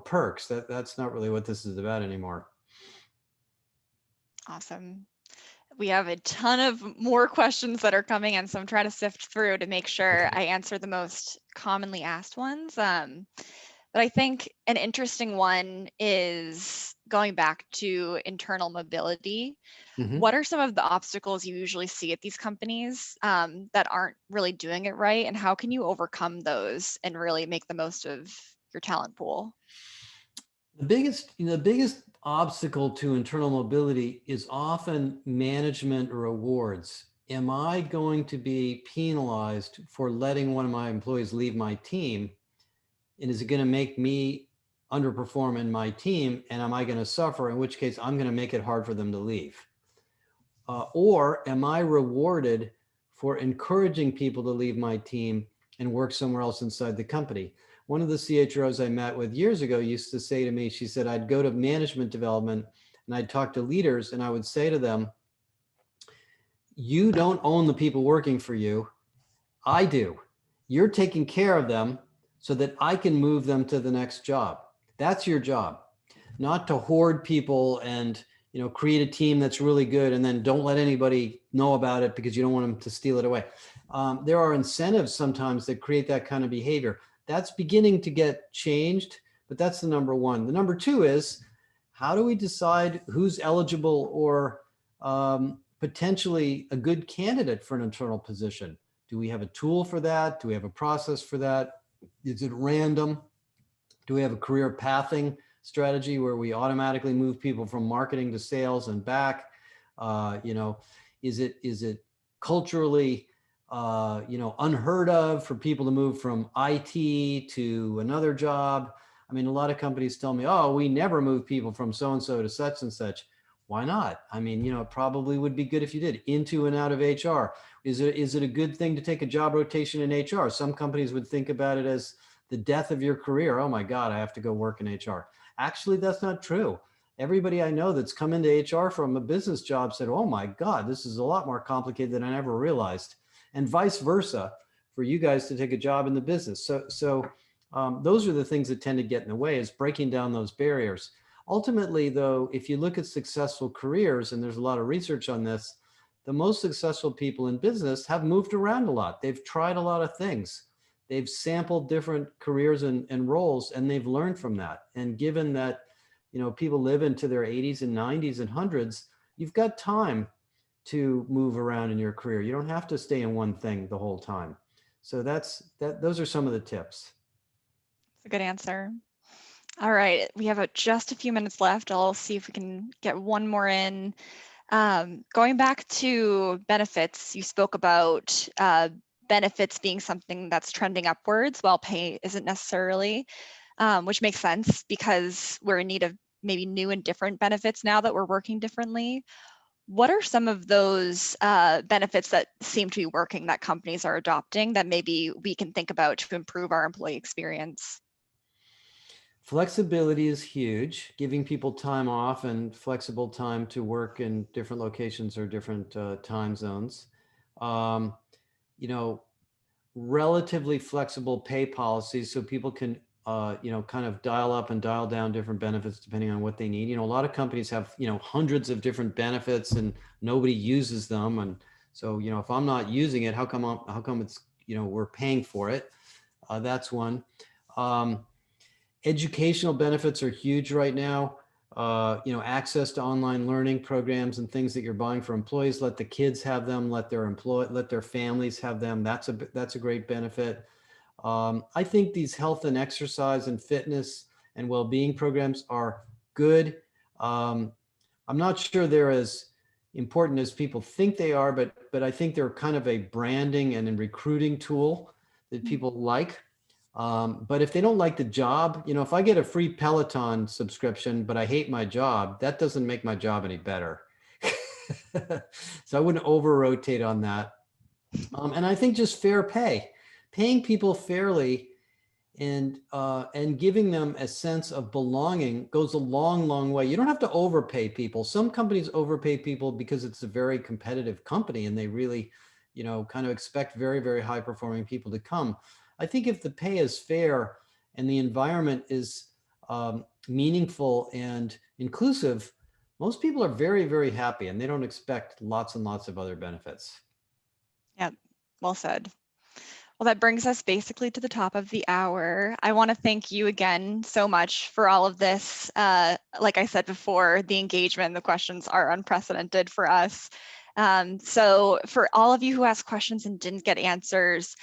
perks. That's not really what this is about anymore. Awesome. We have a ton of more questions that are coming in, so I'm trying to sift through to make sure I answer the most commonly asked ones. But I think an interesting one is going back to internal mobility. Mm-hmm. What are some of the obstacles you usually see at these companies that aren't really doing it right, and how can you overcome those and really make the most of your talent pool? The biggest obstacle to internal mobility is often management rewards. Am I going to be penalized for letting one of my employees leave my team? And is it going to make me underperform in my team? And am I going to suffer? In which case, I'm going to make it hard for them to leave. Or am I rewarded for encouraging people to leave my team and work somewhere else inside the company? One of the CHROs I met with years ago used to say to me, she said, I'd go to management development and I'd talk to leaders and I would say to them, you don't own the people working for you. I do. You're taking care of them so that I can move them to the next job. That's your job, not to hoard people and, you know, create a team that's really good and then don't let anybody know about it because you don't want them to steal it away. There are incentives sometimes that create that kind of behavior. That's beginning to get changed, but that's the number one. The number two is, how do we decide who's eligible or potentially a good candidate for an internal position? Do we have a tool for that? Do we have a process for that? Is it random? Do we have a career pathing strategy where we automatically move people from marketing to sales and back? You know, is it culturally you know, unheard of for people to move from IT to another job? I mean, a lot of companies tell me, oh, we never move people from so-and-so to such and such. Why not? I mean, you know, it probably would be good if you did, into and out of HR. Is it a good thing to take a job rotation in HR? Some companies would think about it as the death of your career. Oh my God, I have to go work in HR. Actually, that's not true. Everybody I know that's come into HR from a business job said, oh my God, this is a lot more complicated than I ever realized. And vice versa for you guys to take a job in the business. So those are the things that tend to get in the way, is breaking down those barriers. Ultimately, though, if you look at successful careers, and there's a lot of research on this, the most successful people in business have moved around a lot. They've tried a lot of things. They've sampled different careers and roles, and they've learned from that. And given that, you know, people live into their 80s and 90s and hundreds, you've got time to move around in your career. You don't have to stay in one thing the whole time. So those are some of the tips. That's a good answer. All right, we have just a few minutes left. I'll see if we can get one more in. Going back to benefits, you spoke about benefits being something that's trending upwards while pay isn't necessarily, which makes sense because we're in need of maybe new and different benefits now that we're working differently. What are some of those benefits that seem to be working that companies are adopting that maybe we can think about to improve our employee experience? Flexibility is huge, giving people time off and flexible time to work in different locations or different time zones. Um, you know, relatively flexible pay policies so people can, you know, kind of dial up and dial down different benefits depending on what they need. You know, a lot of companies have, you know, hundreds of different benefits and nobody uses them. And so, you know, if I'm not using it, how come it's, you know, we're paying for it? That's one. Educational benefits are huge right now. You know, access to online learning programs and things that you're buying for employees. Let the kids have them. Let their families have them. That's a great benefit. I think these health and exercise and fitness and well-being programs are good. I'm not sure they're as important as people think they are, but I think they're kind of a branding and a recruiting tool that people like. But if they don't like the job, you know, if I get a free Peloton subscription, but I hate my job, that doesn't make my job any better. So I wouldn't over rotate on that. And I think just fair pay, paying people fairly and giving them a sense of belonging goes a long, long way. You don't have to overpay people. Some companies overpay people because it's a very competitive company and they really, you know, kind of expect very, very high performing people to come. I think if the pay is fair and the environment is meaningful and inclusive, most people are very, very happy and they don't expect lots and lots of other benefits. Yeah, well said. Well, that brings us basically to the top of the hour. I want to thank you again so much for all of this. Like I said before, the engagement and the questions are unprecedented for us. So for all of you who asked questions and didn't get answers,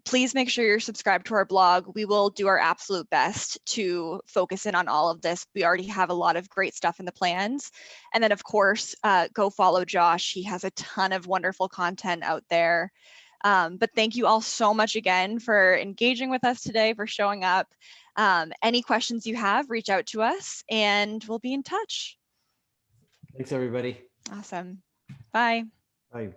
please make sure you're subscribed to our blog. We will do our absolute best to focus in on all of this. We already have a lot of great stuff in the plans. And then of course, go follow Josh. He has a ton of wonderful content out there. But thank you all so much again for engaging with us today, for showing up. Any questions you have, reach out to us and we'll be in touch. Thanks, everybody. Awesome. Bye. Bye.